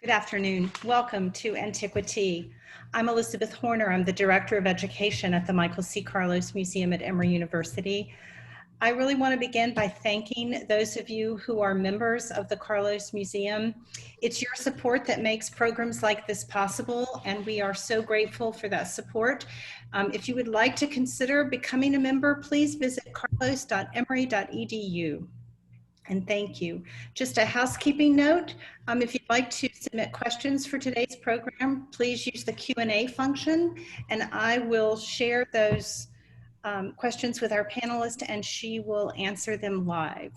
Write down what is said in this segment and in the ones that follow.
Good afternoon. Welcome to AntquiiTEA. I'm Elizabeth Horner. I'm the Director of Education at the Michael C. Carlos Museum at Emory University. I really want to begin by thanking those of you who are members of the Carlos Museum. It's your support that makes programs like this possible, and we are so grateful for that support. If you would like to consider becoming a member, please visit carlos.emory.edu. And thank you. Just a housekeeping note, if you'd like to submit questions for today's program, please use the Q&A function, and I will share those questions with our panelist and she will answer them live.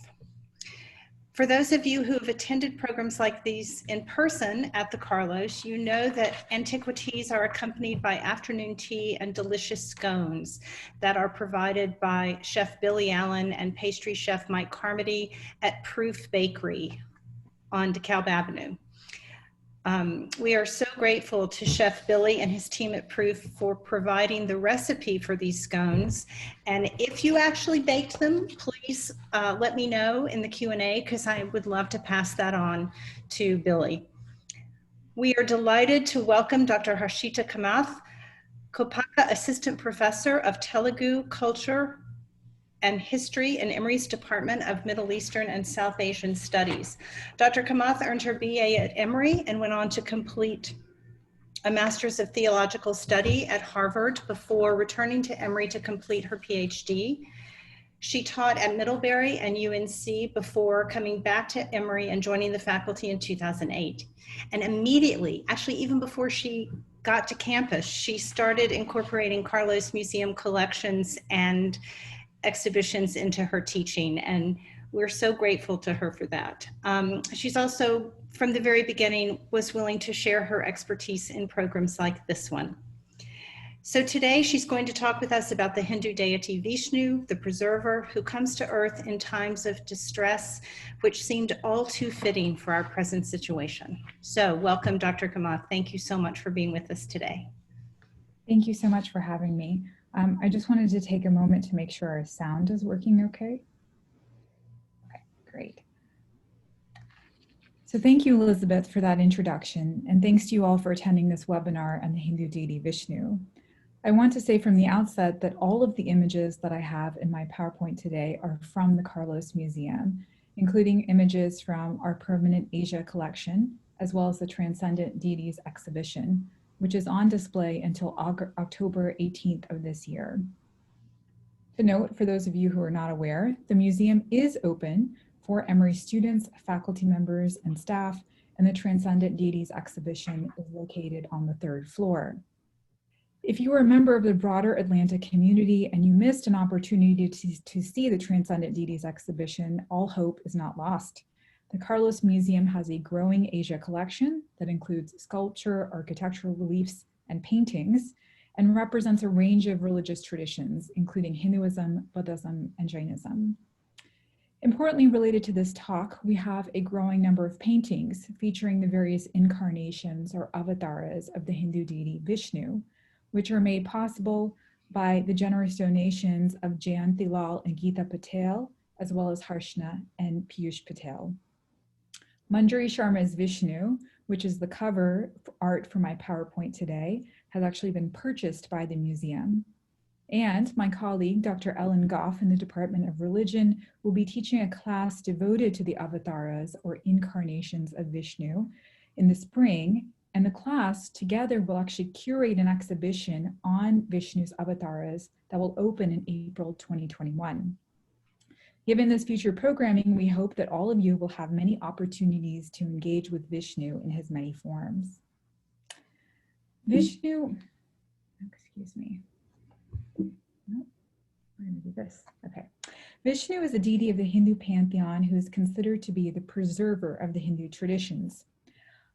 For those of you who have attended programs like these in person at the Carlos, you know that antiquities are accompanied by afternoon tea and delicious scones that are provided by Chef Billy Allen and pastry chef Mike Carmody at Proof Bakery on DeKalb Avenue. We are so grateful to Chef Billy and his team at Proof for providing the recipe for these scones. And if you actually baked them, please let me know in the Q&A because I would love to pass that on to Billy. We are delighted to welcome Dr. Harshita Kamath, Koppaka Assistant Professor of Telugu Culture and History in Emory's Department of Middle Eastern and South Asian Studies. Dr. Kamath earned her BA at Emory and went on to complete a Master's of Theological Study at Harvard before returning to Emory to complete her PhD. She taught at Middlebury and UNC before coming back to Emory and joining the faculty in 2008. And immediately, actually even before she got to campus, she started incorporating Carlos Museum collections and exhibitions into her teaching, and we're so grateful to her for that. She's also, from the very beginning, was willing to share her expertise in programs like this one. So today she's going to talk with us about the Hindu deity Vishnu, the Preserver, who comes to earth in times of distress, which seemed all too fitting for our present situation. So welcome, Dr. Kamath. Thank you so much for being with us today. Thank you so much for having me. I just wanted to take a moment to make sure our sound is working okay. Okay, great. So thank you, Elizabeth, for that introduction, and thanks to you all for attending this webinar on the Hindu deity Vishnu. I want to say from the outset that all of the images that I have in my PowerPoint today are from the Carlos Museum, including images from our permanent Asia collection, as well as the Transcendent Deities exhibition, which is on display until October 18th of this year. To note, for those of you who are not aware, the museum is open for Emory students, faculty members, and staff, and the Transcendent Deities exhibition is located on the 3rd floor. If you are a member of the broader Atlanta community and you missed an opportunity to see the Transcendent Deities exhibition, all hope is not lost. The Carlos Museum has a growing Asia collection that includes sculpture, architectural reliefs, and paintings, and represents a range of religious traditions, including Hinduism, Buddhism, and Jainism. Importantly related to this talk, we have a growing number of paintings featuring the various incarnations or avatars of the Hindu deity Vishnu, which are made possible by the generous donations of Jayanti Lal and Geeta Patel, as well as Harshna and Piyush Patel. Manjari Sharma's Vishnu, which is the cover art for my PowerPoint today, has actually been purchased by the museum. And my colleague, Dr. Ellen Goff in the Department of Religion, will be teaching a class devoted to the avatars or incarnations of Vishnu in the spring. And the class together will actually curate an exhibition on Vishnu's avatars that will open in April 2021. Given this future programming, we hope that all of you will have many opportunities to engage with Vishnu in his many forms. Vishnu, excuse me. Nope, we're gonna do this, okay. Vishnu is a deity of the Hindu pantheon who is considered to be the preserver of the Hindu traditions.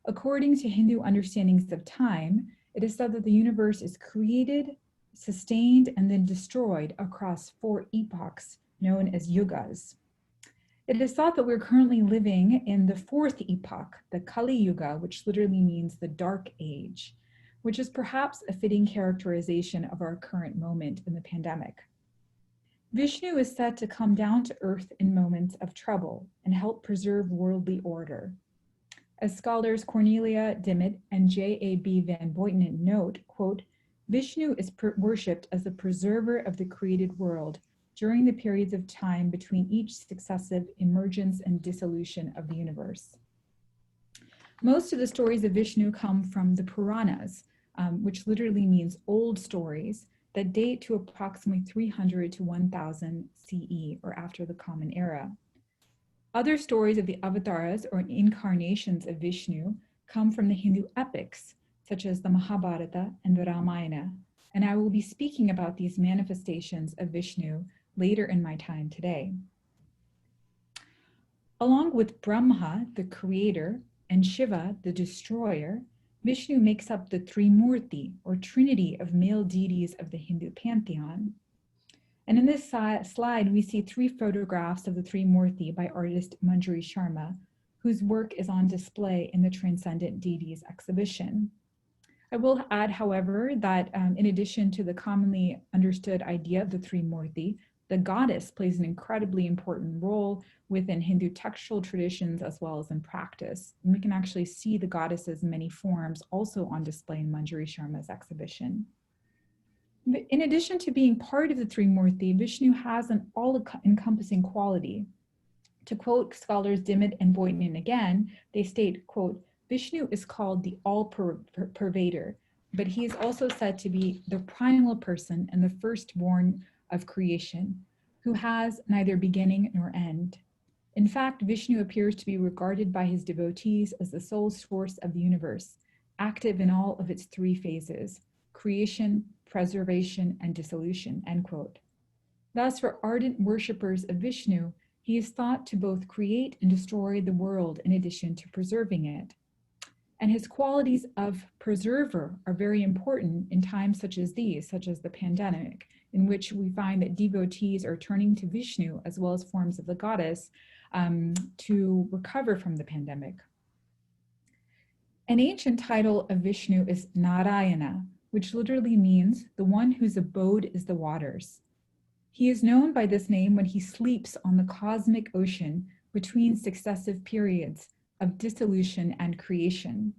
According to Hindu understandings of time, it is said that the universe is created, sustained, and then destroyed across 4 epochs, known as yugas. It is thought that we're currently living in the 4th epoch, the Kali Yuga, which literally means the dark age, which is perhaps a fitting characterization of our current moment in the pandemic. Vishnu is said to come down to earth in moments of trouble and help preserve worldly order. As scholars Cornelia Dimmitt and J.A.B. Van Boytenen note, quote, Vishnu is worshipped as the preserver of the created world during the periods of time between each successive emergence and dissolution of the universe. Most of the stories of Vishnu come from the Puranas, which literally means old stories that date to approximately 300 to 1000 CE, or after the Common Era. Other stories of the avatars, or incarnations of Vishnu, come from the Hindu epics, such as the Mahabharata and the Ramayana, and I will be speaking about these manifestations of Vishnu later in my time today. Along with Brahma, the creator, and Shiva, the destroyer, Vishnu makes up the Trimurti, or trinity of male deities of the Hindu pantheon. And in this slide, we see 3 photographs of the Trimurti by artist Manjari Sharma, whose work is on display in the Transcendent Deities exhibition. I will add, however, that in addition to the commonly understood idea of the Trimurti, the goddess plays an incredibly important role within Hindu textual traditions as well as in practice. And we can actually see the goddess's many forms also on display in Manjari Sharma's exhibition. In addition to being part of the Trimurti, Vishnu has an all-encompassing quality. To quote scholars Dimmitt and Boytenen again, they state, quote, Vishnu is called the all-pervader, but he is also said to be the primal person and the firstborn of creation, who has neither beginning nor end. In fact, Vishnu appears to be regarded by his devotees as the sole source of the universe, active in all of its 3 phases, creation, preservation, and dissolution, end quote. Thus, for ardent worshippers of Vishnu, he is thought to both create and destroy the world in addition to preserving it. And his qualities of preserver are very important in times such as these, such as the pandemic, in which we find that devotees are turning to Vishnu as well as forms of the goddess to recover from the pandemic. An ancient title of Vishnu is Narayana, which literally means the one whose abode is the waters. He is known by this name when he sleeps on the cosmic ocean between successive periods of dissolution and creation.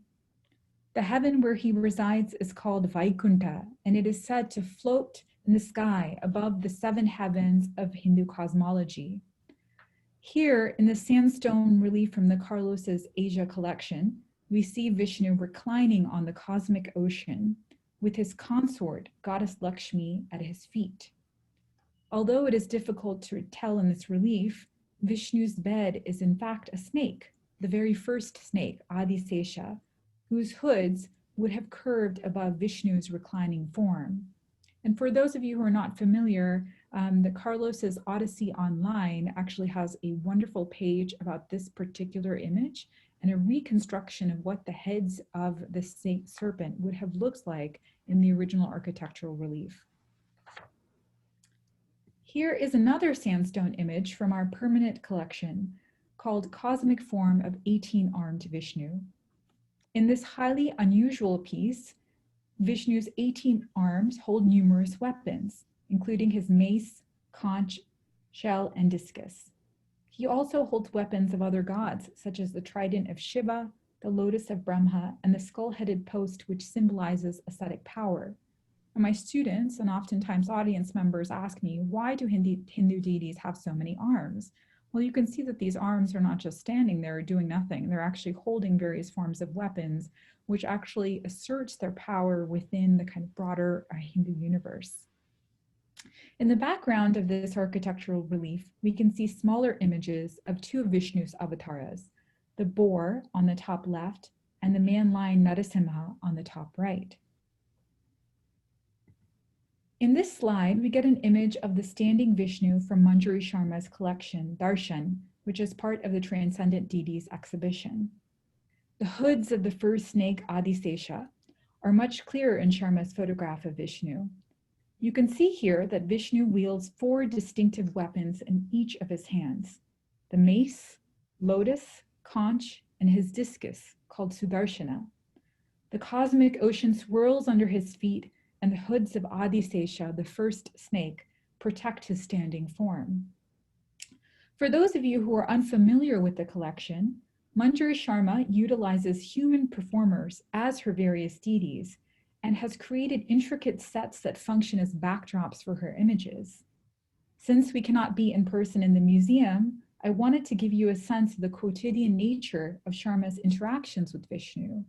The heaven where he resides is called Vaikunta, and it is said to float in the sky above the 7 heavens of Hindu cosmology. Here, in the sandstone relief from the Carlos's Asia collection, we see Vishnu reclining on the cosmic ocean with his consort, goddess Lakshmi, at his feet. Although it is difficult to tell in this relief, Vishnu's bed is in fact a snake, the very first snake, Adisesha, whose hoods would have curved above Vishnu's reclining form. And for those of you who are not familiar, the Carlos's Odyssey Online actually has a wonderful page about this particular image and a reconstruction of what the heads of the serpent would have looked like in the original architectural relief. Here is another sandstone image from our permanent collection called Cosmic Form of 18-Armed Vishnu. In this highly unusual piece, Vishnu's 18 arms hold numerous weapons, including his mace, conch, shell, and discus. He also holds weapons of other gods, such as the trident of Shiva, the lotus of Brahma, and the skull-headed post, which symbolizes ascetic power. And my students, and oftentimes audience members, ask me, why do Hindu deities have so many arms? Well, you can see that these arms are not just standing there doing nothing. They're actually holding various forms of weapons, which actually asserts their power within the kind of broader Hindu universe. In the background of this architectural relief, we can see smaller images of 2 of Vishnu's avatars, the boar on the top left and the man-lion Narasimha on the top right. In this slide, we get an image of the standing Vishnu from Manjari Sharma's collection, Darshan, which is part of the Transcendent Deities exhibition. The hoods of the first snake, Adisesha, are much clearer in Sharma's photograph of Vishnu. You can see here that Vishnu wields 4 distinctive weapons in each of his hands: the mace, lotus, conch, and his discus, called Sudarshana. The cosmic ocean swirls under his feet, and the hoods of Adisesha, the first snake, protect his standing form. For those of you who are unfamiliar with the collection, Manjari Sharma utilizes human performers as her various deities and has created intricate sets that function as backdrops for her images. Since we cannot be in person in the museum, I wanted to give you a sense of the quotidian nature of Sharma's interactions with Vishnu.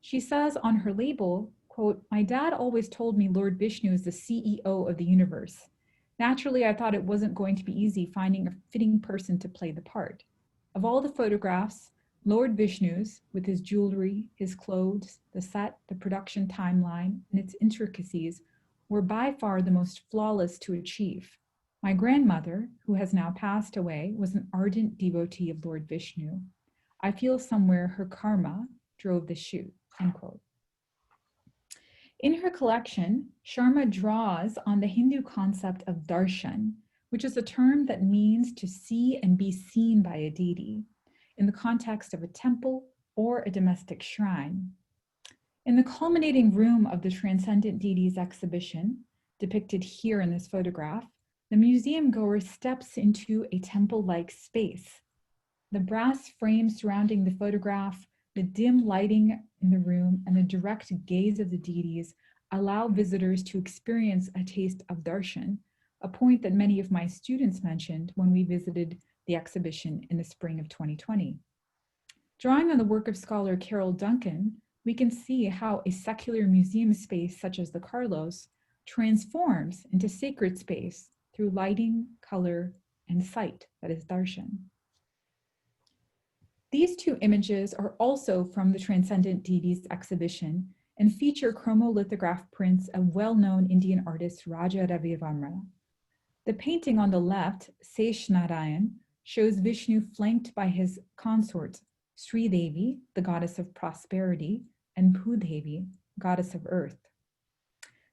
She says on her label, quote, "My dad always told me Lord Vishnu is the CEO of the universe. Naturally, I thought it wasn't going to be easy finding a fitting person to play the part. Of all the photographs, Lord Vishnu's, with his jewelry, his clothes, the set, the production timeline, and its intricacies, were by far the most flawless to achieve. My grandmother, who has now passed away, was an ardent devotee of Lord Vishnu. I feel somewhere her karma drove the shoot," end quote. In her collection, Sharma draws on the Hindu concept of Darshan, which is a term that means to see and be seen by a deity, in the context of a temple or a domestic shrine. In the culminating room of the Transcendent Deities exhibition, depicted here in this photograph, the museum goer steps into a temple-like space. The brass frame surrounding the photograph, the dim lighting in the room, and the direct gaze of the deities allow visitors to experience a taste of darshan, a point that many of my students mentioned when we visited the exhibition in the spring of 2020. Drawing on the work of scholar Carol Duncan, we can see how a secular museum space such as the Carlos transforms into sacred space through lighting, color, and sight, that is darshan. These two images are also from the Transcendent Deities exhibition and feature chromolithograph prints of well-known Indian artist Raja Ravi Varma. The painting on the left, Sesh Narayan, shows Vishnu flanked by his consorts, Sri Devi, the goddess of prosperity, and Bhudevi, goddess of earth.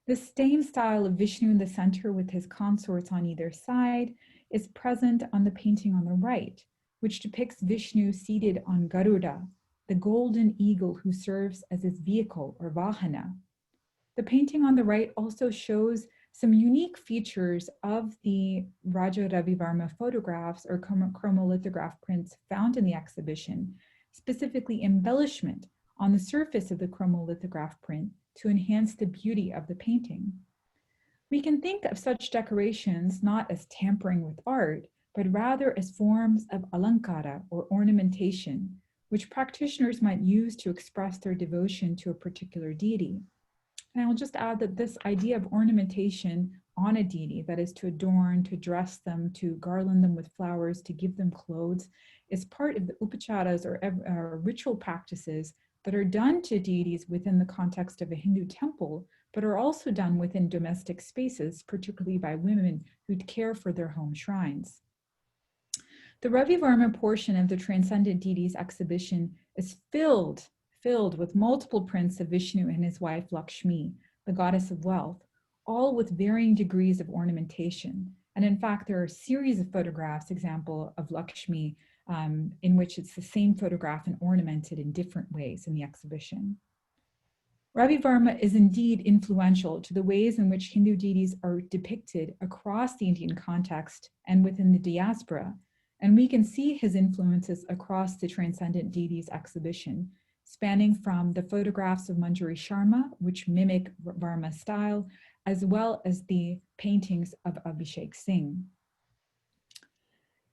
The same style of Vishnu in the center with his consorts on either side is present on the painting on the right, which depicts Vishnu seated on Garuda, the golden eagle who serves as his vehicle or vahana. The painting on the right also shows some unique features of the Raja Ravi Varma photographs or chromolithograph prints found in the exhibition, specifically embellishment on the surface of the chromolithograph print to enhance the beauty of the painting. We can think of such decorations not as tampering with art, but rather as forms of alankara or ornamentation, which practitioners might use to express their devotion to a particular deity. And I'll just add that this idea of ornamentation on a deity, that is to adorn, to dress them, to garland them with flowers, to give them clothes, is part of the upacharas or ritual practices that are done to deities within the context of a Hindu temple, but are also done within domestic spaces, particularly by women who care for their home shrines. The Ravi Varma portion of the Transcendent Deities exhibition is filled with multiple prints of Vishnu and his wife Lakshmi, the goddess of wealth, all with varying degrees of ornamentation. And in fact, there are a series of photographs, example of Lakshmi, in which it's the same photograph and ornamented in different ways in the exhibition. Ravi Varma is indeed influential to the ways in which Hindu deities are depicted across the Indian context and within the diaspora, and we can see his influences across the Transcendent Deities exhibition, spanning from the photographs of Manjari Sharma, which mimic Varma's style, as well as the paintings of Abhishek Singh.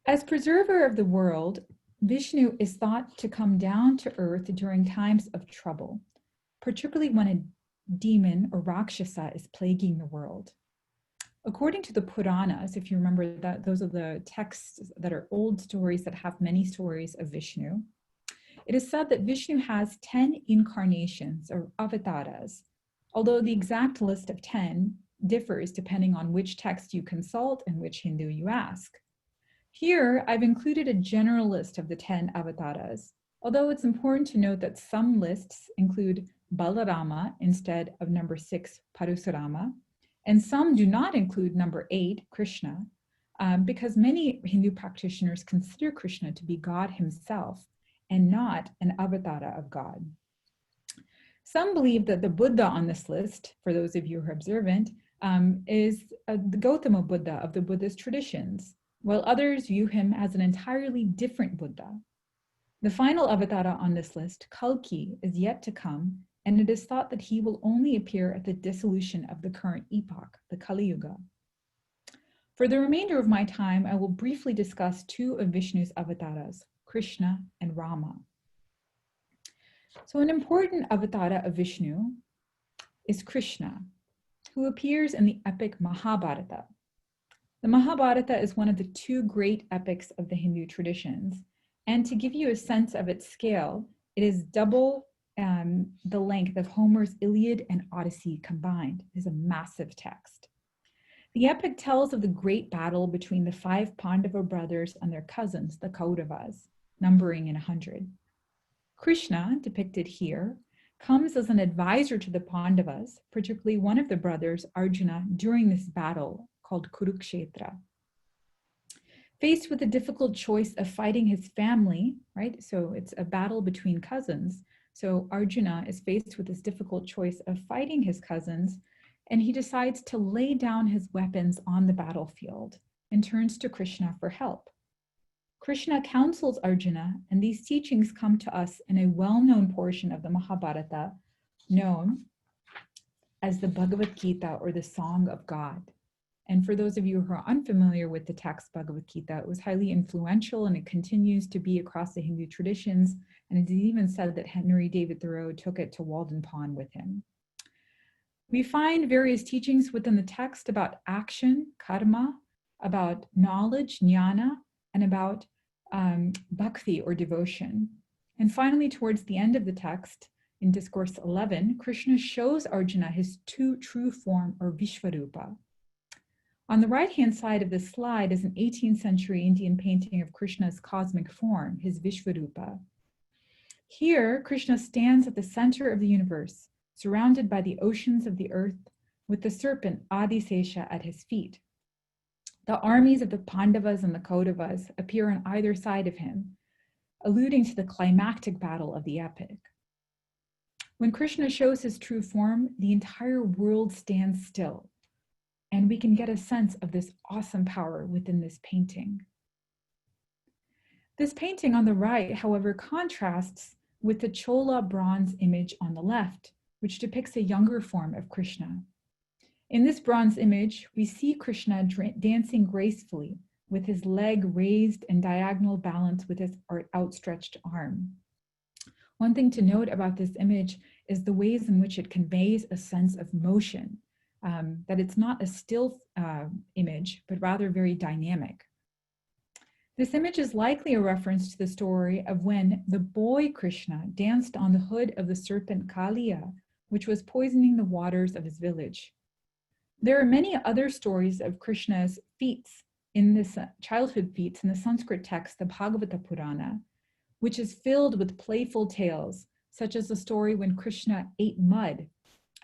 As preserver of the world, Vishnu is thought to come down to earth during times of trouble, particularly when a demon or Rakshasa is plaguing the world. According to the Puranas, if you remember that those are the texts that are old stories that have many stories of Vishnu, it is said that Vishnu has 10 incarnations or avatars, although the exact list of 10 differs depending on which text you consult and which Hindu you ask. Here, I've included a general list of the 10 avatars, although it's important to note that some lists include Balarama instead of number 6, Parasurama, and some do not include number 8, Krishna, because many Hindu practitioners consider Krishna to be God himself and not an avatar of God. Some believe that the Buddha on this list, for those of you who are observant, is the Gautama Buddha of the Buddhist traditions, while others view him as an entirely different Buddha. The final avatara on this list, Kalki, is yet to come, and it is thought that he will only appear at the dissolution of the current epoch, the Kali Yuga. For the remainder of my time, I will briefly discuss two of Vishnu's avatars, Krishna and Rama. So an important avatara of Vishnu is Krishna, who appears in the epic Mahabharata. The Mahabharata is one of the two great epics of the Hindu traditions. And to give you a sense of its scale, it is double the length of Homer's Iliad and Odyssey combined. It is a massive text. The epic tells of the great battle between the 5 Pandava brothers and their cousins, the Kauravas, numbering in 100. Krishna, depicted here, comes as an advisor to the Pandavas, particularly one of the brothers, Arjuna, during this battle called Kurukshetra. Faced with the difficult choice of fighting his family, right? So it's a battle between cousins. So Arjuna is faced with this difficult choice of fighting his cousins, and he decides to lay down his weapons on the battlefield and turns to Krishna for help. Krishna counsels Arjuna, and these teachings come to us in a well-known portion of the Mahabharata known as the Bhagavad Gita, or the Song of God. And for those of you who are unfamiliar with the text Bhagavad Gita, it was highly influential and it continues to be across the Hindu traditions. And it is even said that Henry David Thoreau took it to Walden Pond with him. We find various teachings within the text about action, karma, about knowledge, jnana, and about bhakti, or devotion. And finally, towards the end of the text, in Discourse 11, Krishna shows Arjuna his true form, or Vishvarupa. On the right-hand side of this slide is an 18th century Indian painting of Krishna's cosmic form, his Vishvarupa. Here, Krishna stands at the center of the universe, surrounded by the oceans of the earth, with the serpent Adisesha at his feet. The armies of the Pandavas and the Kauravas appear on either side of him, alluding to the climactic battle of the epic. When Krishna shows his true form, the entire world stands still, and we can get a sense of this awesome power within this painting. This painting on the right, however, contrasts with the Chola bronze image on the left, which depicts a younger form of Krishna. In this bronze image, we see Krishna dancing gracefully with his leg raised in diagonal balance with his outstretched arm. One thing to note about this image is the ways in which it conveys a sense of motion, that it's not a still image, but rather very dynamic. This image is likely a reference to the story of when the boy Krishna danced on the hood of the serpent Kaliya, which was poisoning the waters of his village. There are many other stories of Krishna's feats in this childhood feats in the Sanskrit text, the Bhagavata Purana, which is filled with playful tales, such as the story when Krishna ate mud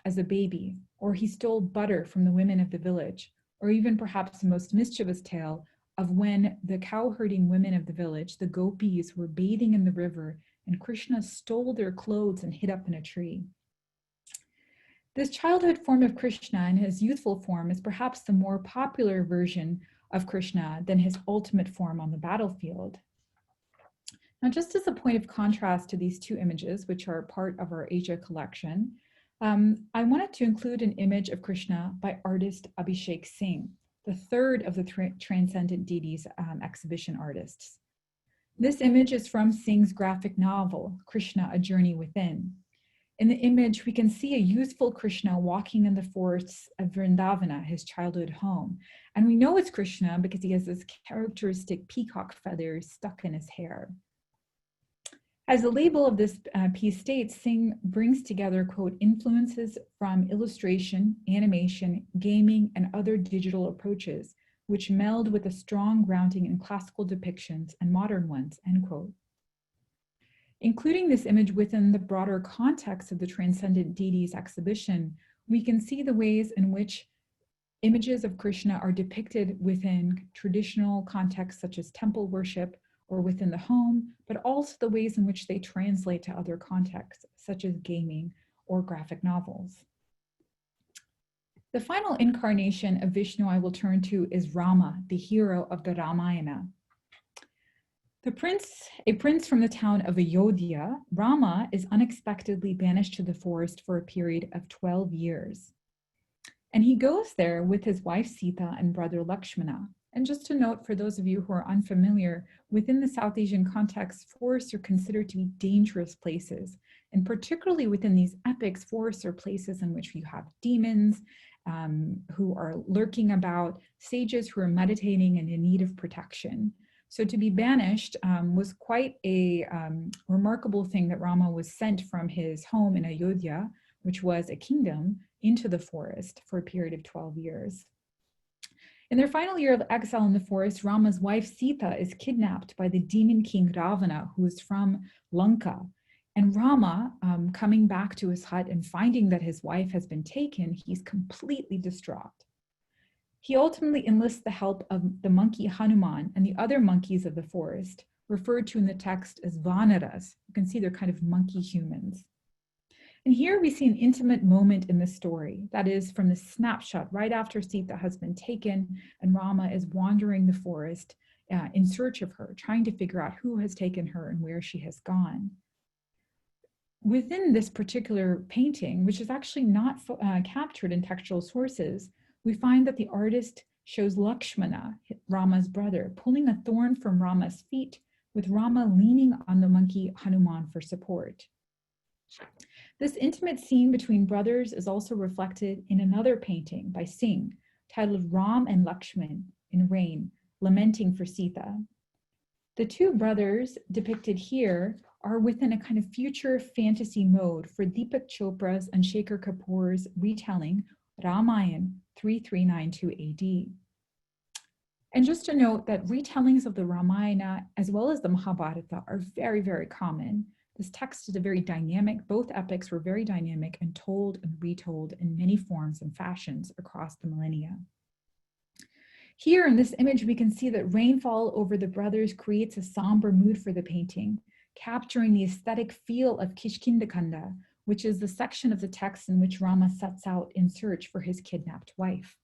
as a baby, or he stole butter from the women of the village, or even perhaps the most mischievous tale of when the cow-herding women of the village, the gopis, were bathing in the river, and Krishna stole their clothes and hid up in a tree. This childhood form of Krishna and his youthful form is perhaps the more popular version of Krishna than his ultimate form on the battlefield. Now, just as a point of contrast to these two images, which are part of our Asia collection, I wanted to include an image of Krishna by artist Abhishek Singh, the third of the Transcendent Deities exhibition artists. This image is from Singh's graphic novel, Krishna, A Journey Within. In the image, we can see a youthful Krishna walking in the forests of Vrindavana, his childhood home. And we know it's Krishna because he has this characteristic peacock feathers stuck in his hair. As the label of this piece states, Singh brings together, quote, influences from illustration, animation, gaming, and other digital approaches, which meld with a strong grounding in classical depictions and modern ones, end quote. Including this image within the broader context of the Transcendent Deities exhibition, we can see the ways in which images of Krishna are depicted within traditional contexts such as temple worship or within the home, but also the ways in which they translate to other contexts, such as gaming or graphic novels. The final incarnation of Vishnu I will turn to is Rama, the hero of the Ramayana. A prince from the town of Ayodhya, Rama is unexpectedly banished to the forest for a period of 12 years. And he goes there with his wife Sita and brother Lakshmana. And just to note, for those of you who are unfamiliar, within the South Asian context, forests are considered to be dangerous places. And particularly within these epics, forests are places in which you have demons who are lurking about, sages who are meditating and in need of protection. So to be banished was quite a remarkable thing, that Rama was sent from his home in Ayodhya, which was a kingdom, into the forest for a period of 12 years. In their final year of exile in the forest, Rama's wife Sita is kidnapped by the demon king Ravana, who is from Lanka. And Rama, coming back to his hut and finding that his wife has been taken, he's completely distraught. He ultimately enlists the help of the monkey Hanuman and the other monkeys of the forest, referred to in the text as Vanaras. You can see they're kind of monkey humans. And here we see an intimate moment in the story, that is from the snapshot right after Sita has been taken and Rama is wandering the forest in search of her, trying to figure out who has taken her and where she has gone. Within this particular painting, which is actually not captured in textual sources, we find that the artist shows Lakshmana, Rama's brother, pulling a thorn from Rama's feet, with Rama leaning on the monkey Hanuman for support. This intimate scene between brothers is also reflected in another painting by Singh, titled Ram and Lakshman in Rain, lamenting for Sita. The two brothers depicted here are within a kind of future fantasy mode for Deepak Chopra's and Shekhar Kapoor's retelling Ramayana 3392 AD. And just to note that retellings of the Ramayana as well as the Mahabharata are very, very common. This text is a very dynamic, both epics were very dynamic and told and retold in many forms and fashions across the millennia. Here in this image, we can see that rainfall over the brothers creates a somber mood for the painting, capturing the aesthetic feel of Kishkindakanda, which is the section of the text in which Rama sets out in search for his kidnapped wife.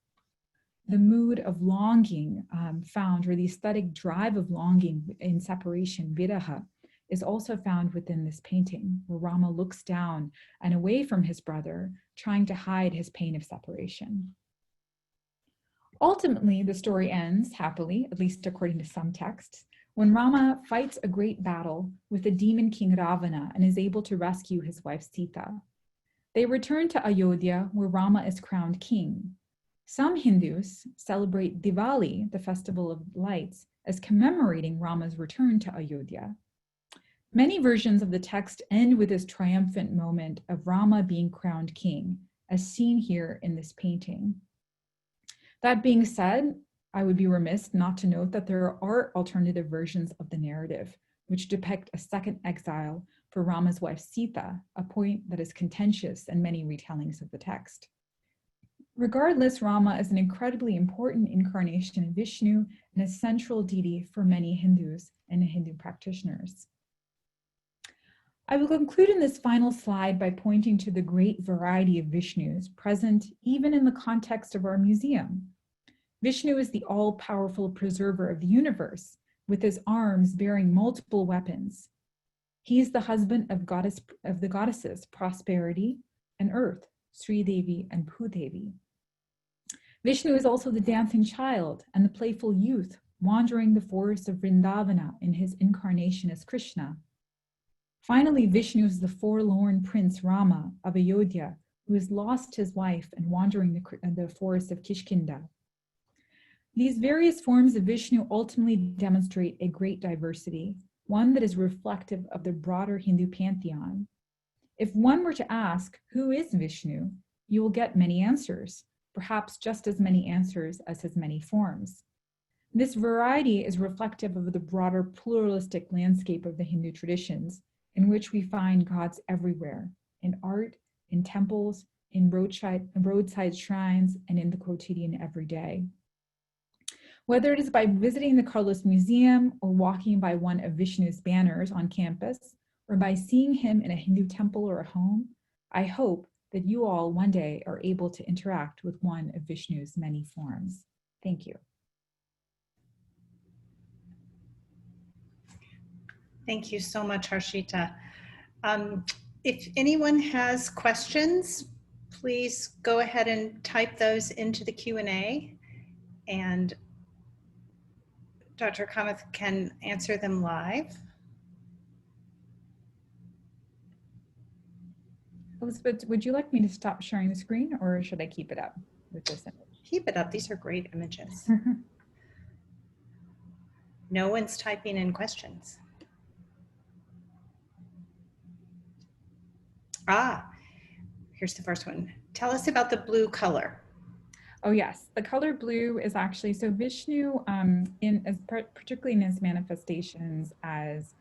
The mood of longing found, or the aesthetic drive of longing in separation, viraha, is also found within this painting, where Rama looks down and away from his brother, trying to hide his pain of separation. Ultimately, the story ends happily, at least according to some texts, when Rama fights a great battle with the demon king Ravana and is able to rescue his wife Sita. They return to Ayodhya, where Rama is crowned king. Some Hindus celebrate Diwali, the festival of lights, as commemorating Rama's return to Ayodhya. Many versions of the text end with this triumphant moment of Rama being crowned king, as seen here in this painting. That being said, I would be remiss not to note that there are alternative versions of the narrative, which depict a second exile for Rama's wife Sita, a point that is contentious in many retellings of the text. Regardless, Rama is an incredibly important incarnation of Vishnu and a central deity for many Hindus and Hindu practitioners. I will conclude in this final slide by pointing to the great variety of Vishnus present even in the context of our museum. Vishnu is the all-powerful preserver of the universe, with his arms bearing multiple weapons. He is the husband of the goddesses, Prosperity and Earth, Sri Devi and Bhudevi. Vishnu is also the dancing child and the playful youth wandering the forests of Vrindavana in his incarnation as Krishna. Finally, Vishnu is the forlorn prince Rama of Ayodhya, who has lost his wife and wandering the forest of Kishkinda. These various forms of Vishnu ultimately demonstrate a great diversity, one that is reflective of the broader Hindu pantheon. If one were to ask, who is Vishnu, you will get many answers, perhaps just as many answers as his many forms. This variety is reflective of the broader pluralistic landscape of the Hindu traditions, in which we find gods everywhere, in art, in temples, in roadside shrines, and in the quotidian everyday. Whether it is by visiting the Carlos Museum or walking by one of Vishnu's banners on campus, or by seeing him in a Hindu temple or a home, I hope that you all one day are able to interact with one of Vishnu's many forms. Thank you. Thank you so much, Harshita. Um, if anyone has questions, please go ahead and type those into the Q&A, and Dr. Kamath can answer them live. Elizabeth, would you like me to stop sharing the screen, or should I keep it up with this image? Keep it up. These are great images. No one's typing in questions. Here's the first one. Tell us about the blue color. Oh yes, the color blue is actually, so Vishnu, particularly in his manifestations as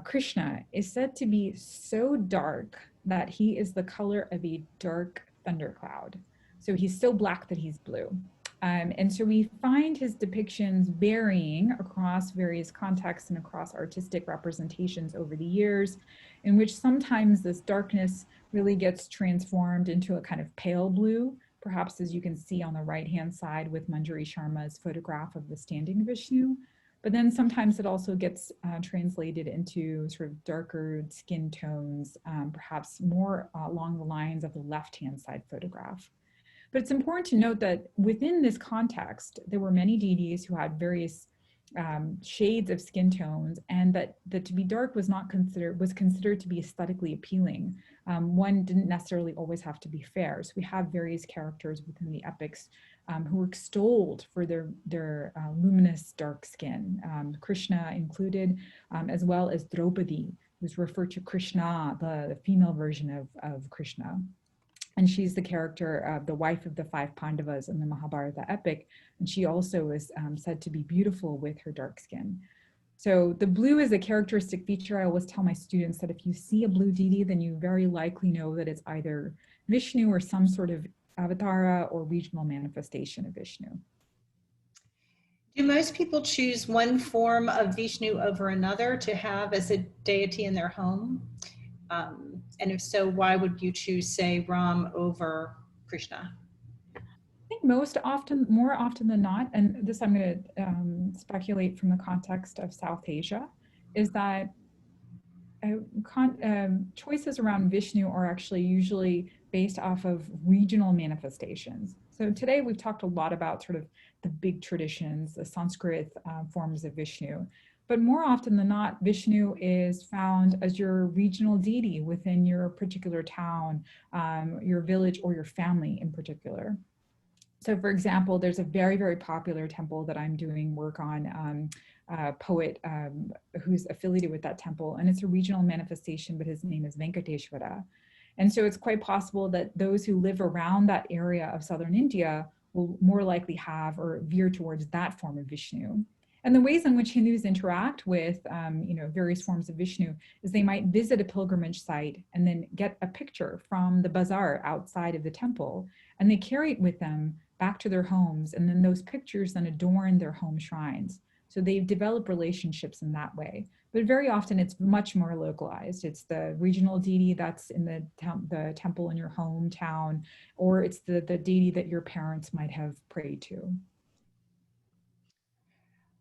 Krishna, is said to be so dark that he is the color of a dark thundercloud. So he's so black that he's blue. And so we find his depictions varying across various contexts and across artistic representations over the years, in which sometimes this darkness really gets transformed into a kind of pale blue, perhaps as you can see on the right-hand side with Manjari Sharma's photograph of the standing Vishnu. But then sometimes it also gets translated into sort of darker skin tones, perhaps more along the lines of the left-hand side photograph. But it's important to note that within this context, there were many deities who had various shades of skin tones, and that to be dark was considered to be aesthetically appealing. One didn't necessarily always have to be fair. So we have various characters within the epics who were extolled for their luminous dark skin, Krishna included, as well as Draupadi, who's referred to Krishna, the female version of Krishna. And she's the character, the wife of the 5 Pandavas in the Mahabharata epic. And she also is said to be beautiful with her dark skin. So the blue is a characteristic feature. I always tell my students that if you see a blue deity, then you very likely know that it's either Vishnu or some sort of avatara or regional manifestation of Vishnu. Do most people choose one form of Vishnu over another to have as a deity in their home? And if so, why would you choose, say, Ram over Krishna? I think more often than not, and this I'm going to speculate from the context of South Asia, is that choices around Vishnu are actually usually based off of regional manifestations. So today we've talked a lot about sort of the big traditions, the Sanskrit forms of Vishnu. But more often than not, Vishnu is found as your regional deity within your particular town, your village, or your family in particular. So for example, there's a very, very popular temple that I'm doing work on, a poet who's affiliated with that temple, and it's a regional manifestation, but his name is Venkateshwara. And so it's quite possible that those who live around that area of southern India will more likely have or veer towards that form of Vishnu. And the ways in which Hindus interact with various forms of Vishnu is they might visit a pilgrimage site and then get a picture from the bazaar outside of the temple, and they carry it with them back to their homes, and then those pictures then adorn their home shrines. So they develop relationships in that way. But very often it's much more localized. It's the regional deity that's in the temple in your hometown, or it's the deity that your parents might have prayed to.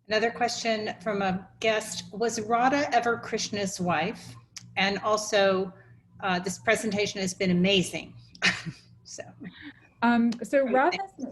Another question from a guest: was Radha ever Krishna's wife? And also, this presentation has been amazing. So Radha's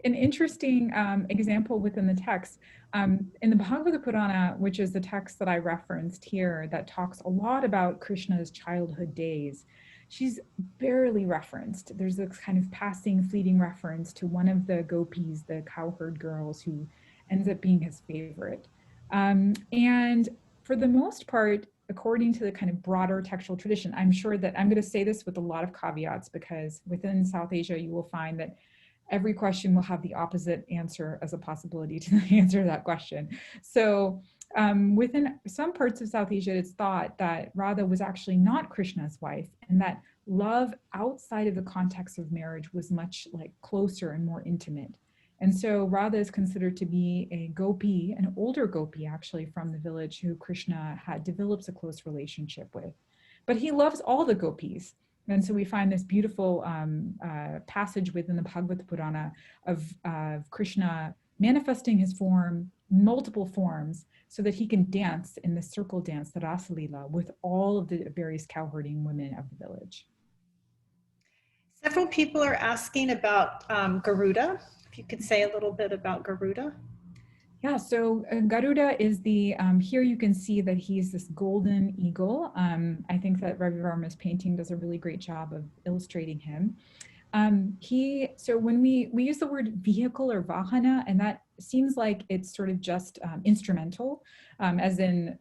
an interesting example within the text. In the Bhagavata Purana, which is the text that I referenced here that talks a lot about Krishna's childhood days, she's barely referenced. There's this kind of passing, fleeting reference to one of the gopis, the cowherd girls, who ends up being his favorite. And for the most part, according to the kind of broader textual tradition, I'm sure that I'm going to say this with a lot of caveats, because within South Asia, you will find that every question will have the opposite answer as a possibility to answer that question. So within some parts of South Asia, it's thought that Radha was actually not Krishna's wife, and that love outside of the context of marriage was much like closer and more intimate. And so Radha is considered to be a gopi, an older gopi actually from the village, who Krishna develops a close relationship with. But he loves all the gopis. And so we find this beautiful passage within the Bhagavata Purana of Krishna manifesting his form, multiple forms, so that he can dance in the circle dance, the Rasa Leela, with all of the various cowherding women of the village. Several people are asking about Garuda. If you could say a little bit about Garuda. Yeah, so Garuda is the, here you can see that he's this golden eagle. I think that Ravi Varma's painting does a really great job of illustrating him. So when we use the word vehicle or vahana, and that seems like it's sort of just instrumental, as in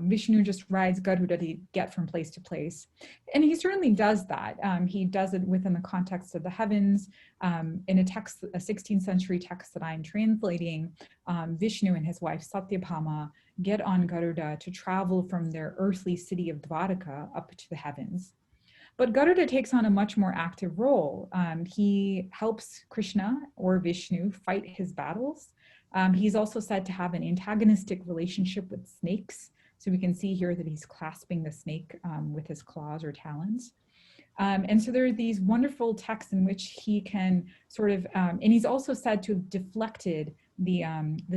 Vishnu just rides Garuda to get from place to place. And he certainly does that. He does it within the context of the heavens. In a text, a 16th century text that I'm translating, Vishnu and his wife Satyabhama get on Garuda to travel from their earthly city of Dvaraka up to the heavens. But Garuda takes on a much more active role. He helps Krishna or Vishnu fight his battles. He's also said to have an antagonistic relationship with snakes. So we can see here that he's clasping the snake with his claws or talons. And so there are these wonderful texts in which he can sort of, and he's also said to have deflected the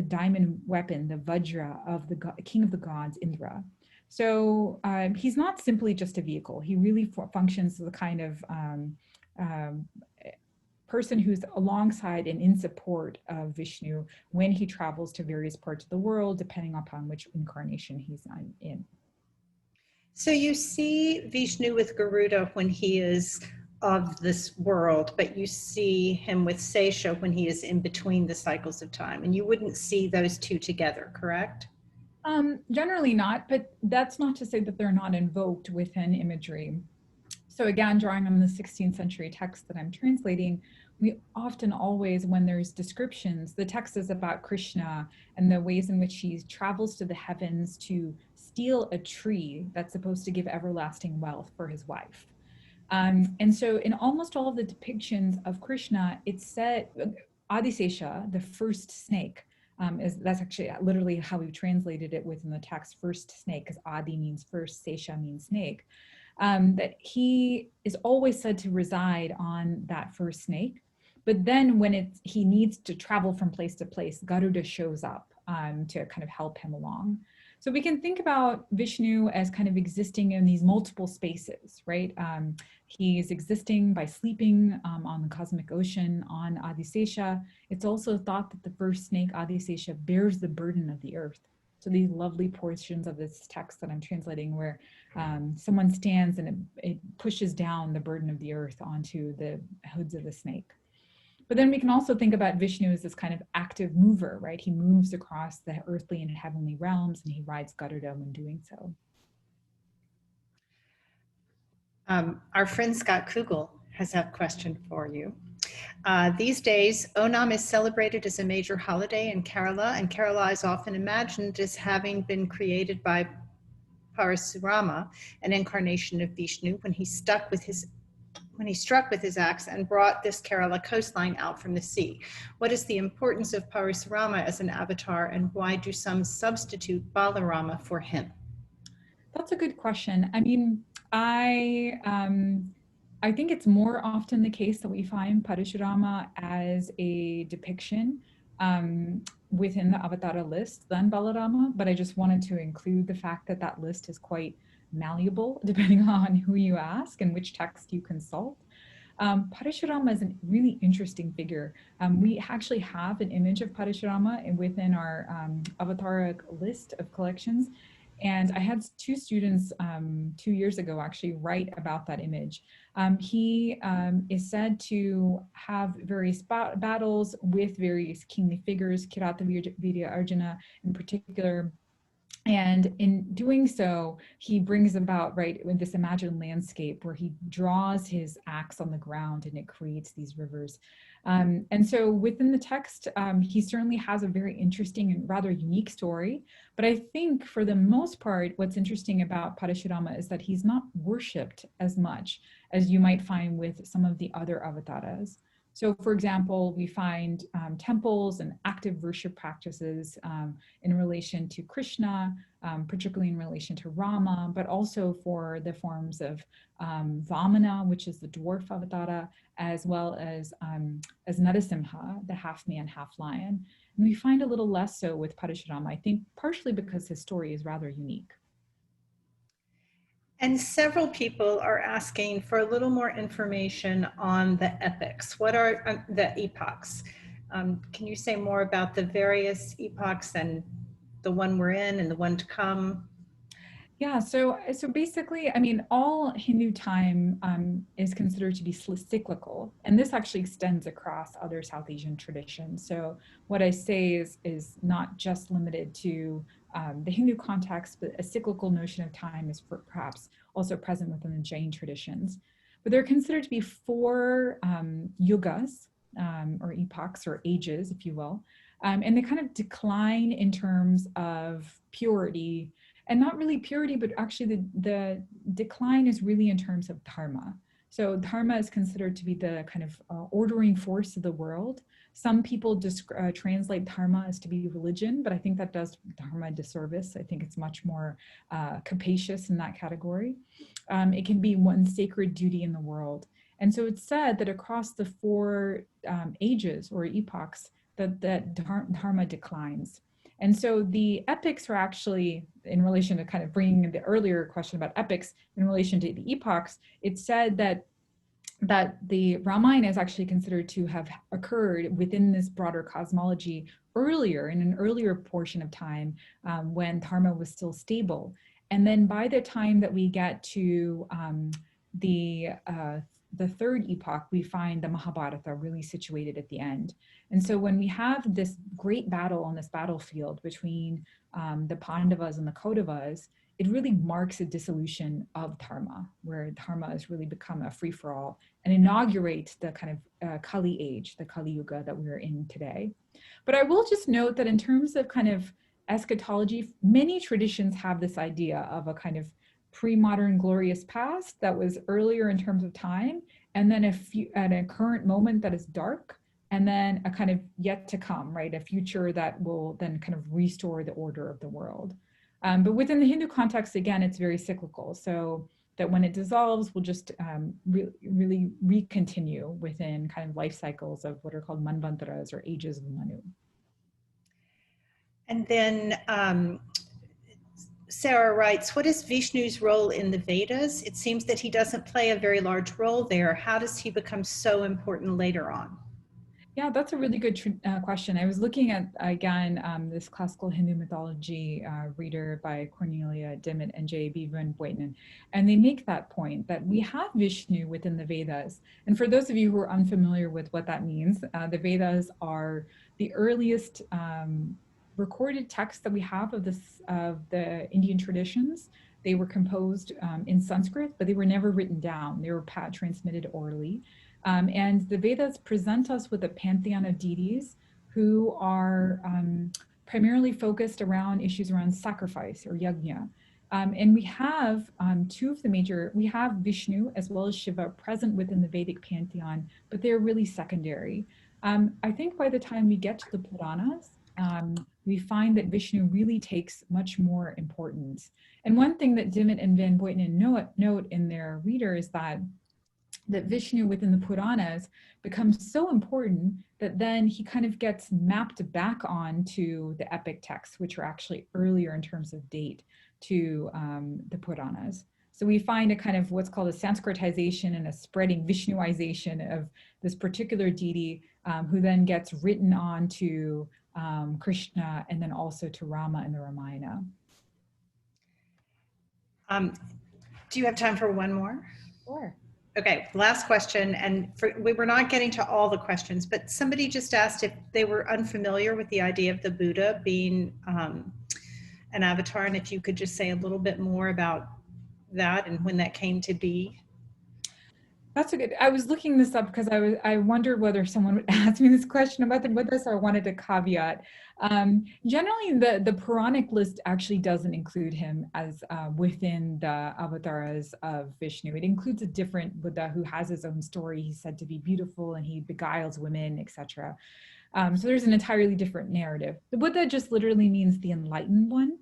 diamond weapon, the Vajra of the king of the gods, Indra. So he's not simply just a vehicle. He really functions as a kind of person who's alongside and in support of Vishnu when he travels to various parts of the world, depending upon which incarnation he's in. So you see Vishnu with Garuda when he is of this world, but you see him with Sesha when he is in between the cycles of time, and you wouldn't see those two together, correct? Generally not, but that's not to say that they're not invoked within imagery. So again, drawing on the 16th century text that I'm translating, we often always, when there's descriptions, the text is about Krishna and the ways in which he travels to the heavens to steal a tree that's supposed to give everlasting wealth for his wife. And so in almost all of the depictions of Krishna, it's said, Adisesha, the first snake, that's actually literally how we translated it within the text, first snake, because Adi means first, Sesha means snake. That he is always said to reside on that first snake. But then when he needs to travel from place to place, Garuda shows up to kind of help him along. So we can think about Vishnu as kind of existing in these multiple spaces, right? He is existing by sleeping on the cosmic ocean on Adisesha. It's also thought that the first snake, Adisesha, bears the burden of the earth. So these lovely portions of this text that I'm translating where someone stands and it pushes down the burden of the earth onto the hoods of the snake. But then we can also think about Vishnu as this kind of active mover, right? He moves across the earthly and heavenly realms and he rides Garuda when doing so. Our friend Scott Kugel has a question for you. These days, Onam is celebrated as a major holiday in Kerala, and Kerala is often imagined as having been created by Parasurama, an incarnation of Vishnu, when he struck with his axe and brought this Kerala coastline out from the sea. What is the importance of Parasurama as an avatar, and why do some substitute Balarama for him? That's a good question. I mean, I think it's more often the case that we find Parasurama as a depiction within the Avatara list than Balarama, but I just wanted to include the fact that that list is quite malleable depending on who you ask and which text you consult. Parasurama is a really interesting figure. We actually have an image of Parasurama within our Avataric list of collections. And I had two students 2 years ago actually write about that image. He is said to have various battles with various kingly figures, Kirata Virya Arjuna in particular. And in doing so, he brings about, right, with this imagined landscape where he draws his axe on the ground and it creates these rivers. And so within the text, he certainly has a very interesting and rather unique story. But I think for the most part, what's interesting about Parasurama is that he's not worshipped as much as you might find with some of the other avatars. So for example, we find temples and active worship practices in relation to Krishna, particularly in relation to Rama, but also for the forms of Vamana, which is the dwarf avatara, as well as Narasimha, the half man, half lion. And we find a little less so with Parasurama, I think partially because his story is rather unique. And several people are asking for a little more information on the epics. What are the epochs? Can you say more about the various epochs and the one we're in and the one to come? Yeah, so basically, I mean, all Hindu time is considered to be cyclical, and this actually extends across other South Asian traditions. So what I say is not just limited to the Hindu context, but a cyclical notion of time is perhaps also present within the Jain traditions. But they're considered to be four yugas, or epochs, or ages, if you will, and they kind of decline in terms of purity, and not really purity, but actually the decline is really in terms of dharma. So dharma is considered to be the kind of ordering force of the world. Some people translate dharma as to be religion, but I think that does dharma a disservice. I think it's much more capacious in that category. It can be one sacred duty in the world. And so it's said that across the four ages or epochs, that dharma declines. And so the epics are actually, in relation to kind of bringing the earlier question about epics in relation to the epochs, it's said that the Ramayana is actually considered to have occurred within this broader cosmology earlier, in an earlier portion of time, when dharma was still stable. And then by the time that we get to the third epoch, we find the Mahabharata really situated at the end. And so when we have this great battle on this battlefield between the Pandavas and the Kauravas, it really marks a dissolution of dharma, where dharma has really become a free-for-all and inaugurates the kind of Kali age, the Kali Yuga that we're in today. But I will just note that in terms of kind of eschatology, many traditions have this idea of a kind of pre-modern glorious past that was earlier in terms of time, and then at a current moment that is dark, and then a kind of yet to come, right? A future that will then kind of restore the order of the world. But within the Hindu context, again, it's very cyclical. So that when it dissolves, we'll just really recontinue within kind of life cycles of what are called manvantaras, or ages of Manu. And then Sarah writes, what is Vishnu's role in the Vedas? It seems that he doesn't play a very large role there. How does he become so important later on? Yeah, that's a really good question. I was looking at, again, this classical Hindu mythology reader by Cornelia Dimmitt and J.B. Van Boyten, and they make that point that we have Vishnu within the Vedas. And for those of you who are unfamiliar with what that means, the Vedas are the earliest recorded texts that we have of the Indian traditions. They were composed in Sanskrit, but they were never written down. They were transmitted orally. And the Vedas present us with a pantheon of deities who are primarily focused around issues around sacrifice, or yajna. And we have two of the major, we have Vishnu as well as Shiva present within the Vedic pantheon, but they're really secondary. I think by the time we get to the Puranas, we find that Vishnu really takes much more importance. And one thing that Dimmitt and Van Boyten note in their reader is that Vishnu within the Puranas becomes so important that then he kind of gets mapped back onto the epic texts, which are actually earlier in terms of date to the Puranas. So we find a kind of what's called a Sanskritization and a spreading Vishnuization of this particular deity, who then gets written on to Krishna and then also to Rama in the Ramayana. Do you have time for one more? Sure. Okay, last question, and we were not getting to all the questions, but somebody just asked if they were unfamiliar with the idea of the Buddha being an avatar, and if you could just say a little bit more about that and when that came to be. That's a good, I was looking this up because I wondered whether someone would ask me this question about the Buddha, so I wanted to caveat. Generally, the Puranic list actually doesn't include him as within the avatars of Vishnu. It includes a different Buddha who has his own story. He's said to be beautiful and he beguiles women, etc. So there's an entirely different narrative. The Buddha just literally means the enlightened one.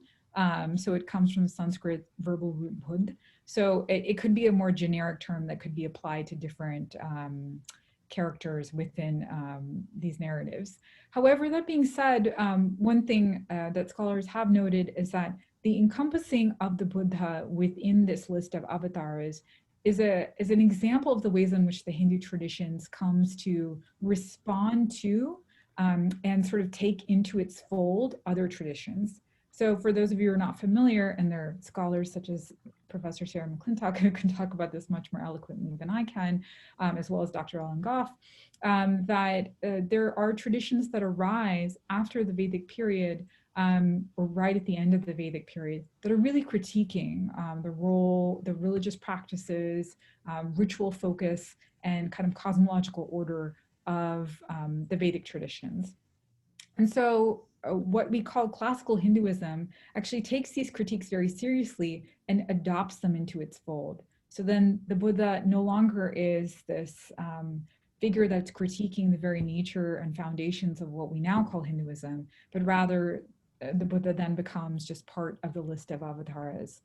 So it comes from Sanskrit verbal root Buddh. So it could be a more generic term that could be applied to different characters within these narratives. However, that being said, one thing that scholars have noted is that the encompassing of the Buddha within this list of avatars is an example of the ways in which the Hindu traditions comes to respond to and sort of take into its fold other traditions. So for those of you who are not familiar, and there are scholars such as Professor Sarah McClintock who can talk about this much more eloquently than I can, as well as Dr. Ellen Goff, that there are traditions that arise after the Vedic period or right at the end of the Vedic period that are really critiquing the role, the religious practices, ritual focus, and kind of cosmological order of the Vedic traditions. And so what we call classical Hinduism actually takes these critiques very seriously and adopts them into its fold. So then the Buddha no longer is this figure that's critiquing the very nature and foundations of what we now call Hinduism, but rather the Buddha then becomes just part of the list of avatars.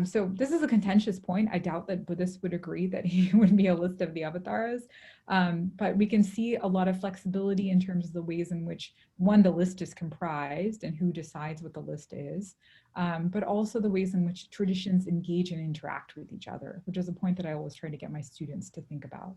So this is a contentious point. I doubt that Buddhists would agree that he would be a list of the avatars, but we can see a lot of flexibility in terms of the ways in which, one, the list is comprised and who decides what the list is, but also the ways in which traditions engage and interact with each other, which is a point that I always try to get my students to think about.